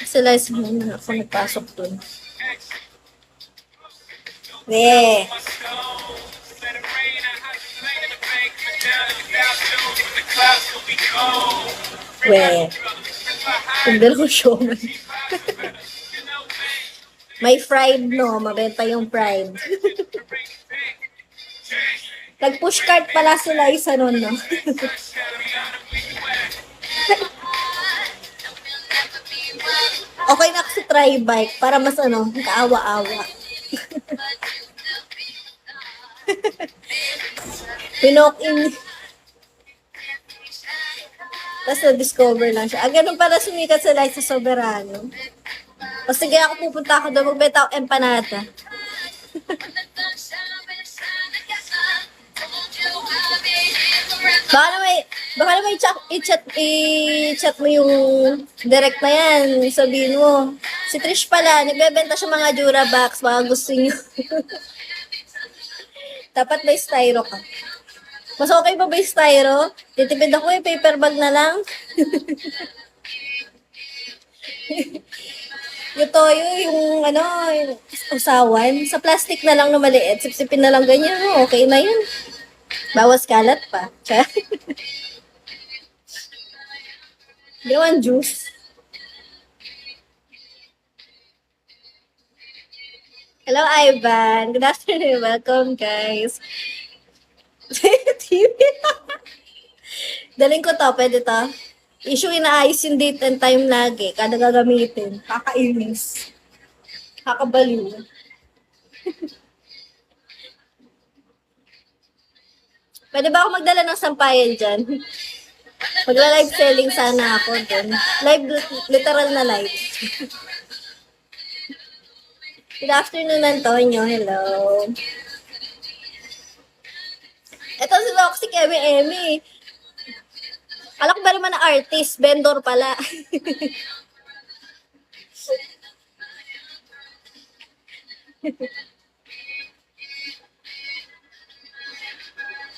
Sila is muna ako nagpasok dun. Eh. We. Tundal ko siomay. May fried, no? Mabenta yung fried. Nag-push cart pala sila isa nun, no? Okay na ako sa tri-bike para mas kaawa-awa. Pinok in. Tapos na-discover lang siya. Ganun pala sumikat sila sa Soberano. O sige, pupunta ako doon. Magbenta ako empanada. Baka naman i-chat mo yung direct na yan. Sabihin mo. Si Trish pala, nagbebenta siya mga Durabox. Baka gusto nyo. Dapat may styro ka. Mas okay pa ba yung styro? Titipid ako paper bag na lang. Yung toyo, yung usawan. Sa plastic na lang na maliit. Sipsipin na lang ganyan. Okay na yun. Bawas kalat pa. Gawan juice. Hello, Ivan. Good afternoon. Welcome, guys. Daling ko to. Pwede to. Issue inaayos yung date and time lagi. Kada gagamitin. Kakainis. Kakabaliw. Pwede ba ako magdala ng sampayan dyan? Magla-live selling sana ako dun. Live, literal na live. Good afternoon, Antonio. Hello. Ito si Roxy Emi. Alam ko ba naman na artist? Vendor pala.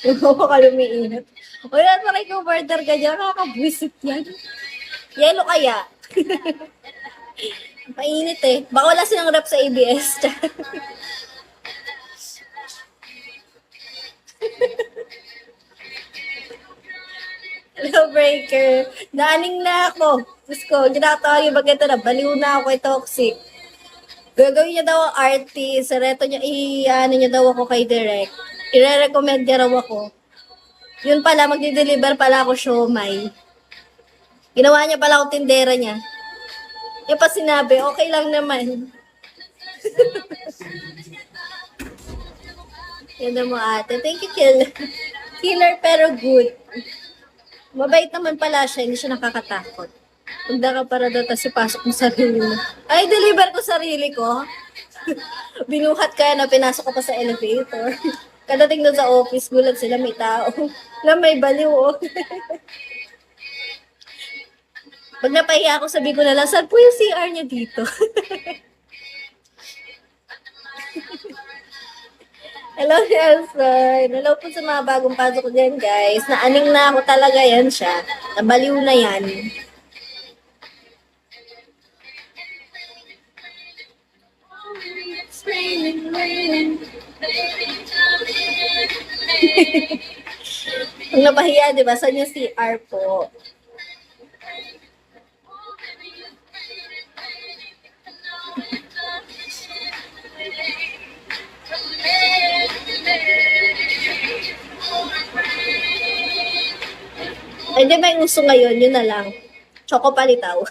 Yung ka lumiinit. O yan, maray ko border ka dyan. Nakakabwisit yan. Yellow kaya. Mainit eh. Baka wala silang rep sa ABS. Hello, breaker. Naaning na ako. Diyos ko, ginatawag yung bagay na. Baliw na ako kay Toxic. Gagawin niya daw ang artist. Reto niya, niya daw ako kay Direct. I-recommend niya raw ako. Yun pala, magdi-deliver pala ako siomay. Ginawa niya pala ako tindera niya. Yung pa sinabi, okay lang naman. Yan na mo ate. Thank you, Killer. Killer pero good. Mabait naman pala siya, hindi siya nakakatakot. Pagda ka para daw, tapos ipasok mo sarili mo. Ay, deliver ko sarili ko. Binuhat ka na, pinasok ko pa sa elevator. Kadating doon sa office, gulat sila, may tao. Alam, may baliw, oh. Pag napahiya ako, sabi ko na lang, saan po yung CR niya dito? Hello, Nelson. Hello po sa mga bagong pasok ko dyan, guys. Naaning na ako talaga yan siya. Nabaliw na yan. It's raining, raining. Kung napahiya, di ba? Saan yung CR po? Ay, di may uso ngayon, yun na lang. Choco palitaw.